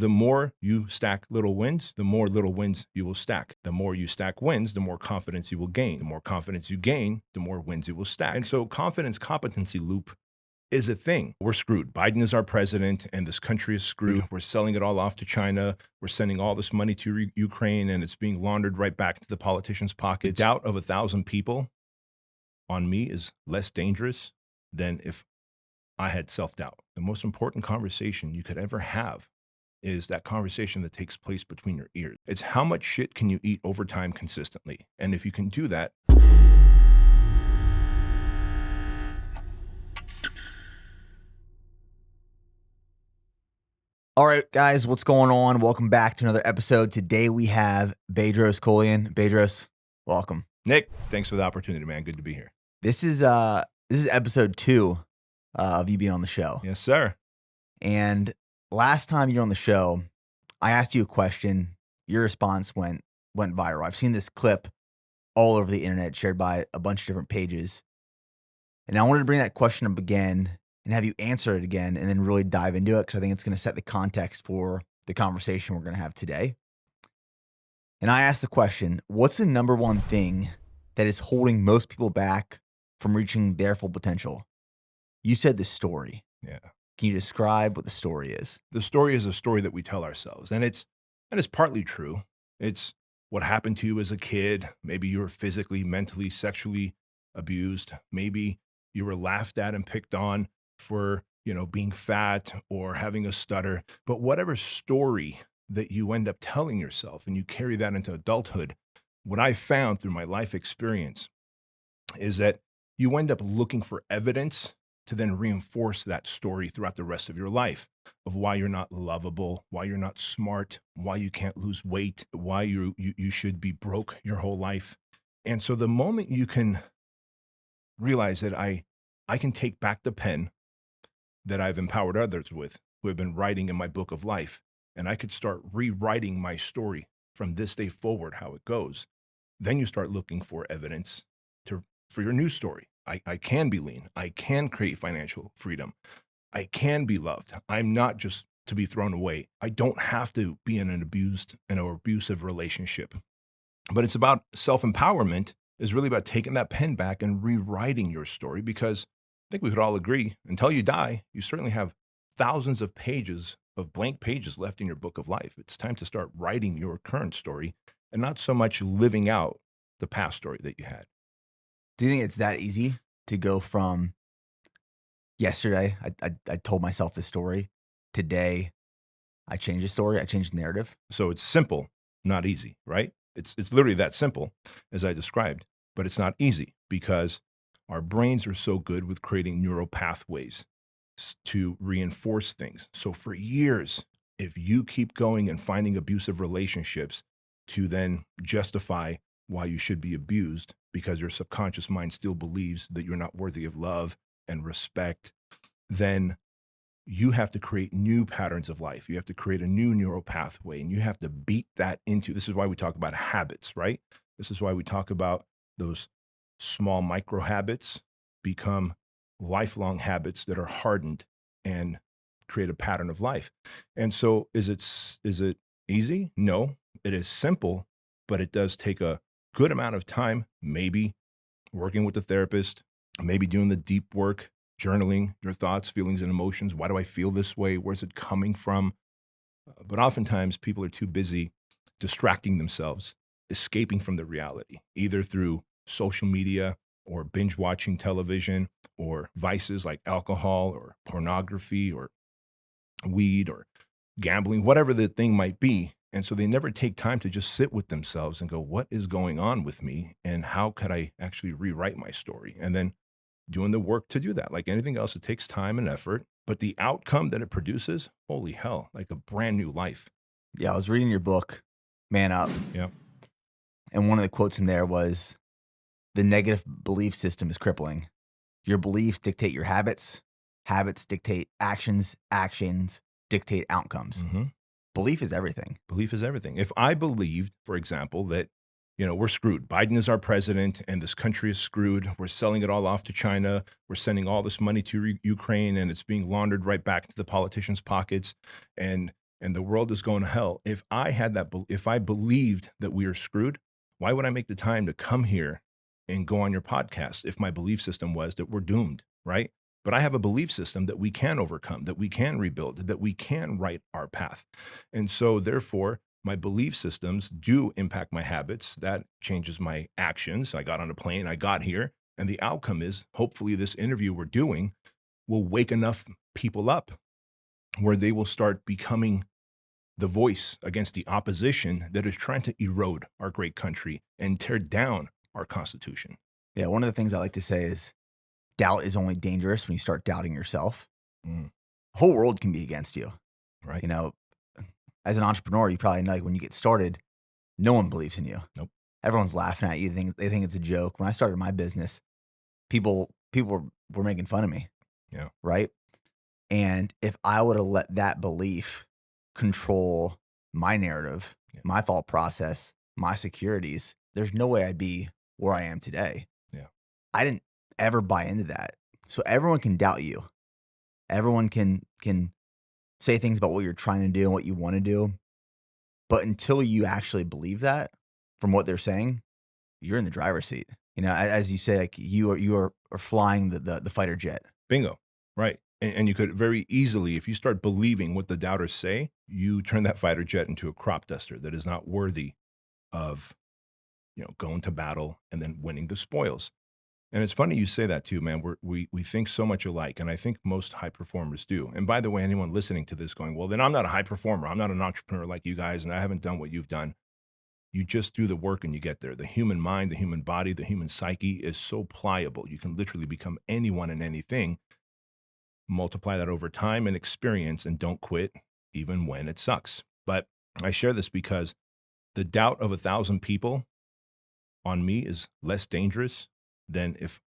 the more you stack little wins, the more little wins you will stack. The more you stack wins, the more confidence you will gain. The more confidence you gain, the more wins you will stack. And so confidence competency loop is a thing. We're screwed. Biden is our president and this country is screwed. We're selling it all off to China. We're sending all this money to Ukraine and it's being laundered right back to the politicians' pockets. The doubt of 1,000 people on me is less dangerous than if I had self-doubt. The most important conversation you could ever have is that conversation that takes place between your ears. It's how much shit can you eat over time consistently? And if you can do that. All right, guys, what's going on? Welcome back to another episode. Today we have Bedros Keuilian. Bedros, welcome. Nick, thanks for the opportunity, man. Good to be here. This is episode 2 of you being on the show. Yes, sir. And last time you were on the show, I asked you a question. Your response went viral. I've seen this clip all over the internet, shared by a bunch of different pages. And I wanted to bring that question up again and have you answer it again and then really dive into it because I think it's going to set the context for the conversation we're going to have today. And I asked the question, what's the number one thing that is holding most people back from reaching their full potential? You said the story. Yeah. Can you describe what the story is? The story is a story that we tell ourselves, and it's partly true. It's what happened to you as a kid. Maybe you were physically, mentally, sexually abused. Maybe you were laughed at and picked on for, being fat or having a stutter. But whatever story that you end up telling yourself and you carry that into adulthood, what I found through my life experience is that you end up looking for evidence to then reinforce that story throughout the rest of your life of why you're not lovable, why you're not smart, why you can't lose weight, why you should be broke your whole life. And so the moment you can realize that I can take back the pen that I've empowered others with, who have been writing in my book of life, and I could start rewriting my story from this day forward, how it goes, then you start looking for evidence for your new story. I can be lean. I can create financial freedom. I can be loved. I'm not just to be thrown away. I don't have to be in an abusive relationship. But it's about self-empowerment is really about taking that pen back and rewriting your story, because I think we could all agree, until you die, you certainly have thousands of pages of blank pages left in your book of life. It's time to start writing your current story and not so much living out the past story that you had. Do you think it's that easy to go from yesterday, I told myself this story, today, I changed the story, I changed the narrative? So it's simple, not easy, right? It's literally that simple as I described, but it's not easy because our brains are so good with creating neural pathways to reinforce things. So for years, if you keep going and finding abusive relationships to then justify why you should be abused because your subconscious mind still believes that you're not worthy of love and respect, then you have to create new patterns of life. You have to create a new neural pathway, and you have to beat that into. This is why we talk about habits, right? This is why we talk about those small micro habits become lifelong habits that are hardened and create a pattern of life. And so is it easy? No, it is simple, but it does take a good amount of time, maybe working with a therapist, maybe doing the deep work, journaling your thoughts, feelings, and emotions. Why do I feel this way? Where's it coming from? But oftentimes people are too busy distracting themselves, escaping from the reality, either through social media or binge watching television or vices like alcohol or pornography or weed or gambling, whatever the thing might be. And so they never take time to just sit with themselves and go, what is going on with me? And how could I actually rewrite my story? And then doing the work to do that. Like anything else, it takes time and effort, but the outcome that it produces, holy hell, like a brand new life. Yeah, I was reading your book, Man Up. Yeah. And one of the quotes in there was, the negative belief system is crippling. Your beliefs dictate your habits. Habits dictate actions. Actions dictate outcomes. Mm-hmm. Belief is everything. Belief is everything. If I believed, for example, that, we're screwed. Biden is our president and this country is screwed. We're selling it all off to China. We're sending all this money to Ukraine and it's being laundered right back to the politicians' pockets. And and the world is going to hell. If if I believed that we are screwed, why would I make the time to come here and go on your podcast if my belief system was that we're doomed, right? But I have a belief system that we can overcome, that we can rebuild, that we can write our path. And so, therefore, my belief systems do impact my habits. That changes my actions. I got on a plane, I got here, and the outcome is hopefully this interview we're doing will wake enough people up where they will start becoming the voice against the opposition that is trying to erode our great country and tear down our Constitution. Yeah, one of the things I like to say is doubt is only dangerous when you start doubting yourself. Mm, The whole world can be against you. right? You know, as an entrepreneur, you probably know, like, when you get started, no one believes in you. Nope. Everyone's laughing at you. They think it's a joke. When I started my business, people were making fun of me. Yeah. Right. And if I would have let that belief control my narrative, Yeah. my thought process, my securities, there's no way I'd be where I am today. Yeah. I didn't ever buy into that. So everyone can doubt you. Everyone can say things about what you're trying to do and what you want to do. But until you actually believe that from what they're saying, you're in the driver's seat. You know, as you say, like, you are flying the fighter jet. Bingo. Right. And you could very easily, if you start believing what the doubters say, you turn that fighter jet into a crop duster that is not worthy of, going to battle and then winning the spoils. And it's funny you say that too, man. We think so much alike, and I think most high performers do. And by the way, anyone listening to this going, well, then I'm not a high performer. I'm not an entrepreneur like you guys, and I haven't done what you've done. You just do the work and you get there. The human mind, the human body, the human psyche is so pliable. You can literally become anyone and anything. Multiply that over time and experience, and don't quit even when it sucks. But I share this because the doubt of 1,000 people on me is less dangerous than if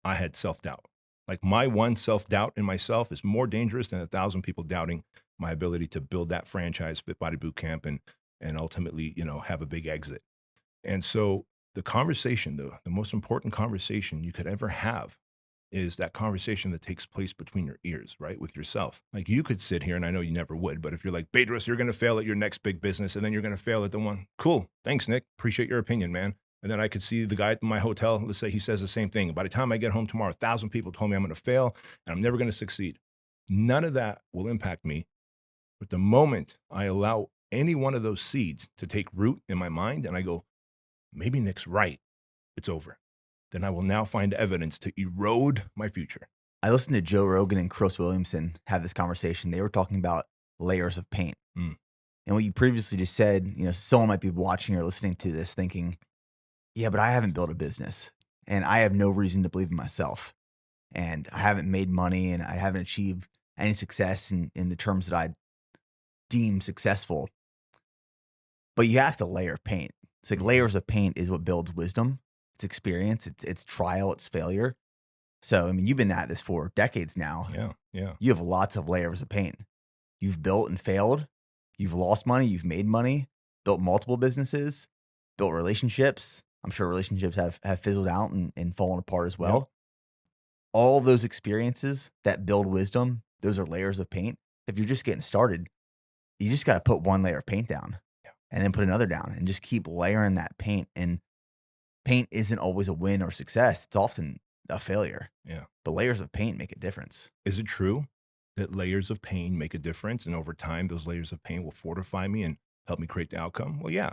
I had self-doubt. Like, my one self-doubt in myself is more dangerous than 1,000 people doubting my ability to build that franchise, Fit Body Boot Camp, and ultimately, have a big exit. And so the conversation, the most important conversation you could ever have is that conversation that takes place between your ears, right? With yourself. Like, you could sit here, and I know you never would, but if you're like, Bedros, you're going to fail at your next big business, and then you're going to fail at the one. Cool. Thanks, Nick. Appreciate your opinion, man. And then I could see the guy at my hotel, let's say he says the same thing. By the time I get home tomorrow, 1,000 people told me I'm going to fail and I'm never going to succeed. None of that will impact me. But the moment I allow any one of those seeds to take root in my mind and I go, maybe Nick's right, it's over. Then I will now find evidence to erode my future. I listened to Joe Rogan and Chris Williamson have this conversation. They were talking about layers of paint. Mm. And what you previously just said, someone might be watching or listening to this thinking, yeah, but I haven't built a business and I have no reason to believe in myself. And I haven't made money and I haven't achieved any success in the terms that I deem successful. But you have to layer paint. It's like layers of paint is what builds wisdom. It's experience, it's trial, it's failure. So, I mean, you've been at this for decades now. Yeah. You have lots of layers of paint. You've built and failed. You've lost money. You've made money, built multiple businesses, built relationships. I'm sure relationships have fizzled out and fallen apart as well. Yep. All of those experiences that build wisdom, those are layers of paint. If you're just getting started, you just got to put one layer of paint down and then put another down and just keep layering that paint. And paint isn't always a win or success. It's often a failure. Yeah. But layers of paint make a difference. Is it true that layers of pain make a difference? And over time, those layers of pain will fortify me and help me create the outcome? Well, yeah.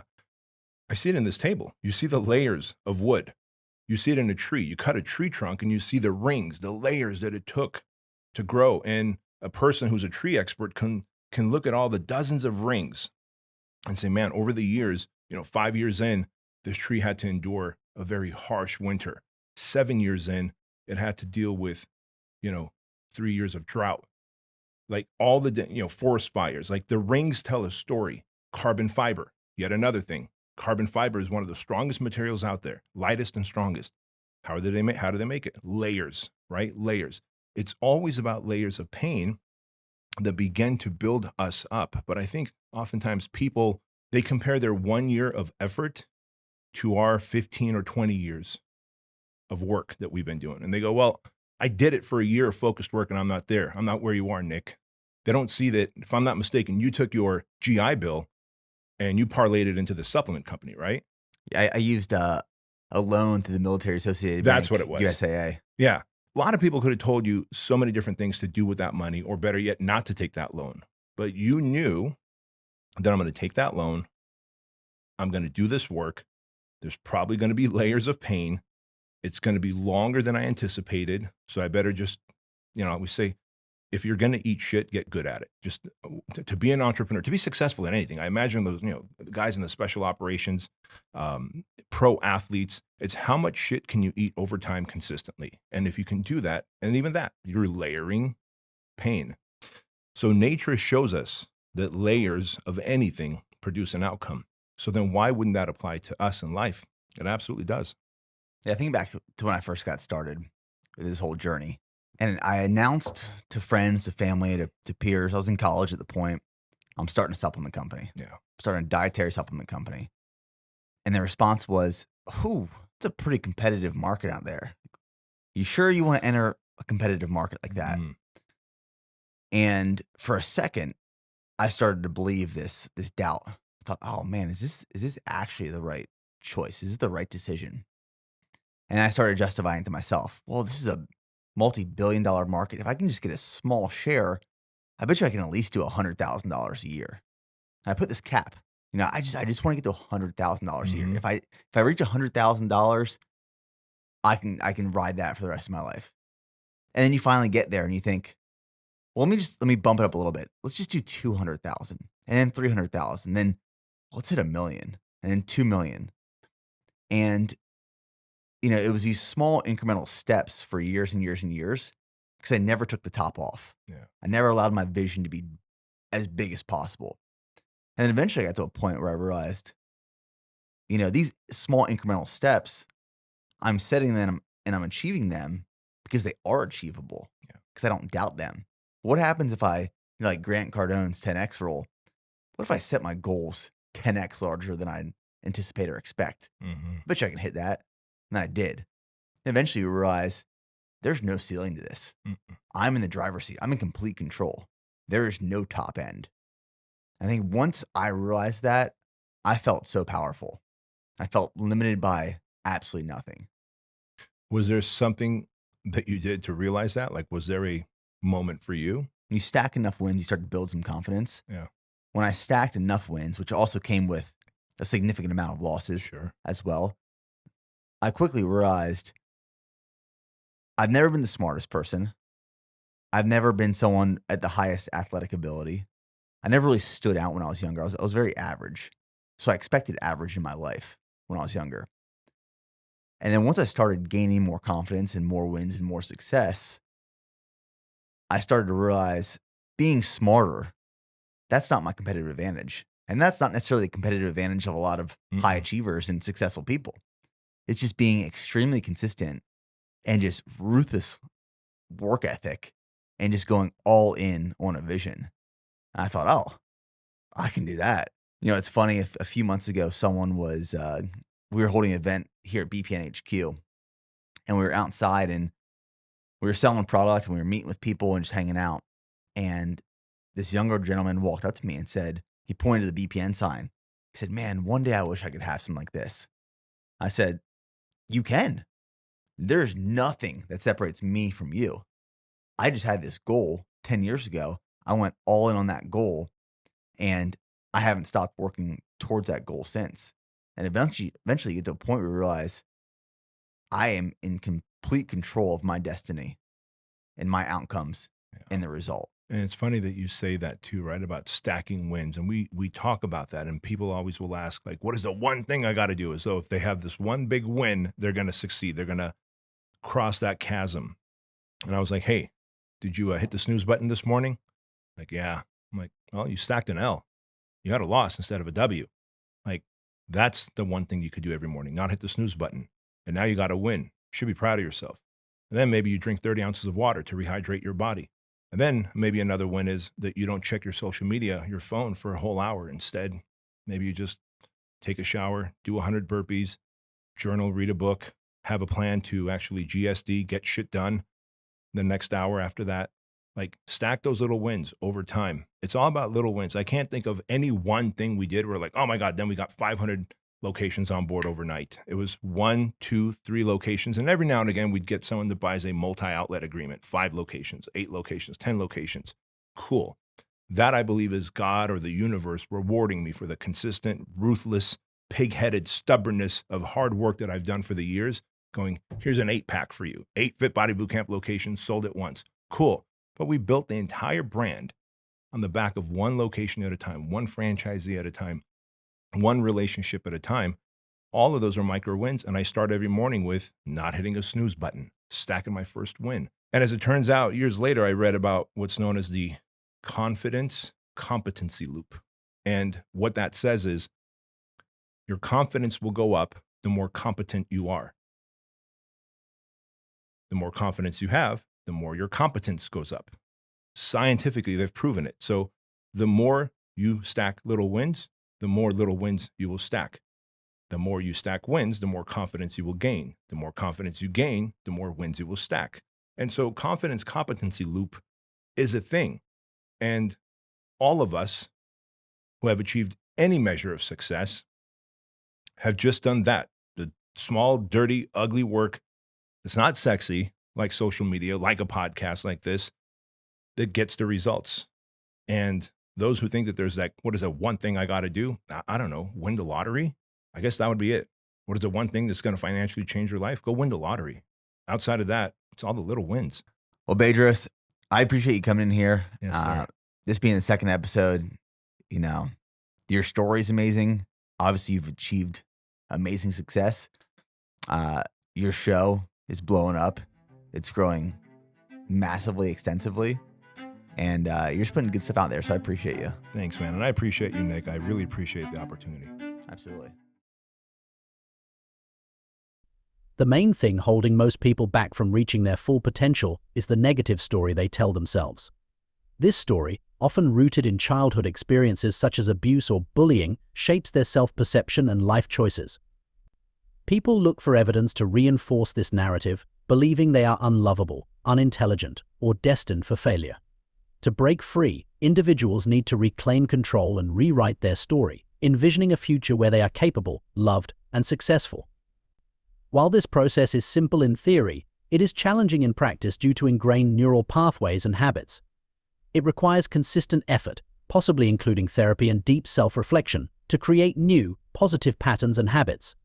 I see it in this table. You see the layers of wood. You see it in a tree. You cut a tree trunk and you see the rings, the layers that it took to grow. And a person who's a tree expert can look at all the dozens of rings and say, man, over the years, 5 years in, this tree had to endure a very harsh winter. 7 years in, it had to deal with, 3 years of drought. Like all the, forest fires, like the rings tell a story. Carbon fiber, yet another thing. Carbon fiber is one of the strongest materials out there, lightest and strongest. How do they make it? Layers, right? Layers. It's always about layers of pain that begin to build us up. But I think oftentimes people, they compare their 1 year of effort to our 15 or 20 years of work that we've been doing. And they go, well, I did it for a year of focused work and I'm not there. I'm not where you are, Nick. They don't see that, if I'm not mistaken, you took your GI Bill and you parlayed it into the supplement company, right? I used a loan through the Military Associated That's Bank, what it was. USAA. Yeah. A lot of people could have told you so many different things to do with that money, or better yet, not to take that loan. But you knew that I'm going to take that loan. I'm going to do this work. There's probably going to be layers of pain. It's going to be longer than I anticipated. So I better just, we say, if you're going to eat shit, get good at it. Just to be an entrepreneur, to be successful in anything. I imagine those, the guys in the special operations, pro athletes, it's how much shit can you eat over time consistently? And if you can do that, and even that, you're layering pain. So nature shows us that layers of anything produce an outcome. So then why wouldn't that apply to us in life? It absolutely does. Yeah, I think back to when I first got started with this whole journey. And I announced to friends, to family, to peers, I was in college at the point, I'm starting a supplement company. Yeah. I'm starting a dietary supplement company. And their response was, it's a pretty competitive market out there. You sure you want to enter a competitive market like that? Mhm. And for a second, I started to believe this doubt. I thought, oh man, is this actually the right choice? Is this the right decision? And I started justifying to myself, well, this is a multi-billion-dollar market. If I can just get a small share, I bet you I can at least do $100,000 a year. And I put this cap. I just want to get to $100,000 a year. Mhm. If I reach $100,000, I can ride that for the rest of my life. And then you finally get there and you think, well, let me bump it up a little bit. Let's just do 200,000 and then 300,000. Then let's hit 1 million and then 2 million. And it was these small incremental steps for years and years and years because I never took the top off. Yeah. I never allowed my vision to be as big as possible. And then eventually I got to a point where I realized, these small incremental steps, I'm setting them and I'm achieving them because they are achievable. Yeah. Because I don't doubt them. What happens if I, like Grant Cardone's 10X rule, what if I set my goals 10X larger than I anticipate or expect? Mm-hmm. I bet you I can hit that. And I did. Eventually we realize there's no ceiling to this. Mm-mm. I'm in the driver's seat. I'm in complete control. There is no top end. I think once I realized that, I felt so powerful. I felt limited by absolutely nothing. Was there something that you did to realize that? Like, was there a moment for you? When you stack enough wins, you start to build some confidence. Yeah. When I stacked enough wins, which also came with a significant amount of losses Sure. as well, I quickly realized I've never been the smartest person. I've never been someone at the highest athletic ability. I never really stood out when I was younger. I was very average. So I expected average in my life when I was younger. And then once I started gaining more confidence and more wins and more success, I started to realize being smarter, that's not my competitive advantage. And that's not necessarily the competitive advantage of a lot of high achievers and successful people. It's just being extremely consistent and just ruthless work ethic and just going all in on a vision. And I thought, oh, I can do that. It's funny. A few months ago, someone was, we were holding an event here at BPN HQ and we were outside and we were selling product and we were meeting with people and just hanging out. And this younger gentleman walked up to me and said, he pointed to the BPN sign. He said, man, one day I wish I could have something like this. I said, you can. There's nothing that separates me from you. I just had this goal 10 years ago. I went all in on that goal and I haven't stopped working towards that goal since. And eventually you get to a point where you realize I am in complete control of my destiny and my outcomes and the result. And it's funny that you say that too, right? About stacking wins. And we talk about that and people always will ask, like, what is the one thing I got to do? As though if they have this one big win, they're going to succeed. They're going to cross that chasm. And I was like, hey, did you hit the snooze button this morning? Like, yeah. I'm like, well, you stacked an L. You had a loss instead of a W. Like, that's the one thing you could do every morning, not hit the snooze button. And now you got to win. You should be proud of yourself. And then maybe you drink 30 ounces of water to rehydrate your body. And then maybe another win is that you don't check your social media, your phone for a whole hour. Instead, maybe you just take a shower, do 100 burpees, journal, read a book, have a plan to actually GSD, get shit done the next hour after that. Like, stack those little wins over time. It's all about little wins. I can't think of any one thing we did where like, oh my God, then we got 500 locations on board overnight. It was 1, 2, 3 locations. And every now and again, we'd get someone that buys a multi-outlet agreement, 5 locations, 8 locations, 10 locations. Cool. That, I believe, is God or the universe rewarding me for the consistent, ruthless, pig-headed stubbornness of hard work that I've done for the years, going, here's an 8-pack for you. 8 Fit Body Bootcamp locations, sold it once. Cool. But we built the entire brand on the back of one location at a time, one franchisee at a time, one relationship at a time. All of those are micro wins. And I start every morning with not hitting a snooze button, stacking my first win. And as it turns out, years later, I read about what's known as the confidence competency loop. And what that says is your confidence will go up the more competent you are. The more confidence you have, the more your competence goes up. Scientifically, they've proven it. So the more you stack little wins, the more little wins you will stack. The more you stack wins, the more confidence you will gain. The more confidence you gain, the more wins you will stack. And so confidence competency loop is a thing. And all of us who have achieved any measure of success have just done that. The small, dirty, ugly work that's not sexy, like social media, like a podcast like this, that gets the results. And those who think that there's that, what is that one thing I got to do? I don't know, win the lottery? I guess that would be it. What is the one thing that's going to financially change your life? Go win the lottery. Outside of that, it's all the little wins. Well, Bedros, I appreciate you coming in here. Yes, sir. This being the second episode, you know, your story is amazing. Obviously, you've achieved amazing success. Your show is blowing up. It's growing massively, extensively. And you're just putting good stuff out there. So I appreciate you. Thanks, man. And I appreciate you, Nick. I really appreciate the opportunity. Absolutely. The main thing holding most people back from reaching their full potential is the negative story they tell themselves. This story, often rooted in childhood experiences such as abuse or bullying, shapes their self-perception and life choices. People look for evidence to reinforce this narrative, believing they are unlovable, unintelligent, or destined for failure. To break free, individuals need to reclaim control and rewrite their story, envisioning a future where they are capable, loved, and successful. While this process is simple in theory, it is challenging in practice due to ingrained neural pathways and habits. It requires consistent effort, possibly including therapy and deep self-reflection, to create new, positive patterns and habits.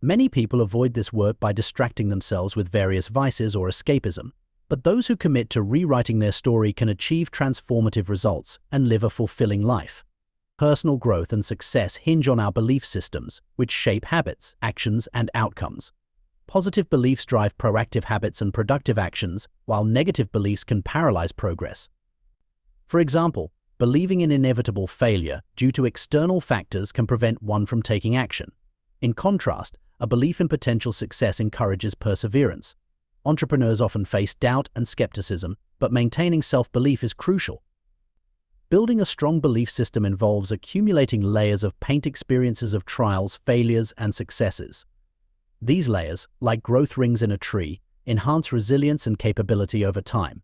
Many people avoid this work by distracting themselves with various vices or escapism, but those who commit to rewriting their story can achieve transformative results and live a fulfilling life. Personal growth and success hinge on our belief systems, which shape habits, actions, and outcomes. Positive beliefs drive proactive habits and productive actions, while negative beliefs can paralyze progress. For example, believing in inevitable failure due to external factors can prevent one from taking action. In contrast, a belief in potential success encourages perseverance. Entrepreneurs often face doubt and skepticism, but maintaining self-belief is crucial. Building a strong belief system involves accumulating layers of paint experiences of trials, failures, and successes. These layers, like growth rings in a tree, enhance resilience and capability over time.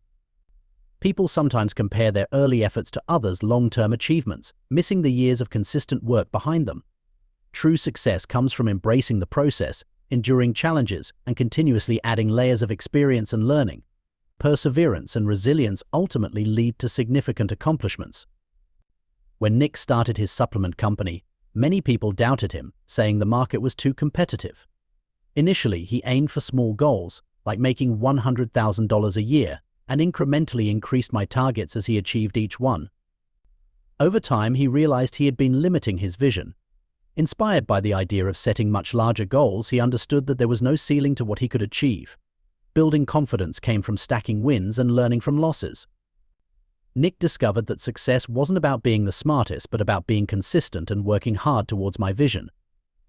People sometimes compare their early efforts to others' long-term achievements, missing the years of consistent work behind them. True success comes from embracing the process, enduring challenges, and continuously adding layers of experience and learning. Perseverance and resilience ultimately lead to significant accomplishments. When Nick started his supplement company, many people doubted him, saying the market was too competitive. Initially, he aimed for small goals, like making $100,000 a year, and incrementally increased my targets as he achieved each one. Over time, he realized he had been limiting his vision. Inspired by the idea of setting much larger goals, he understood that there was no ceiling to what he could achieve. Building confidence came from stacking wins and learning from losses. Nick discovered that success wasn't about being the smartest, but about being consistent and working hard towards my vision.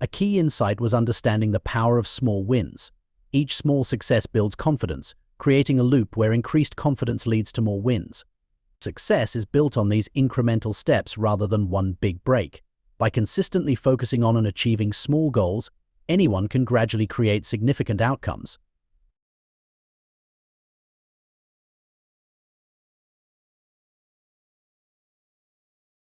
A key insight was understanding the power of small wins. Each small success builds confidence, creating a loop where increased confidence leads to more wins. Success is built on these incremental steps rather than one big break. By consistently focusing on and achieving small goals, anyone can gradually create significant outcomes.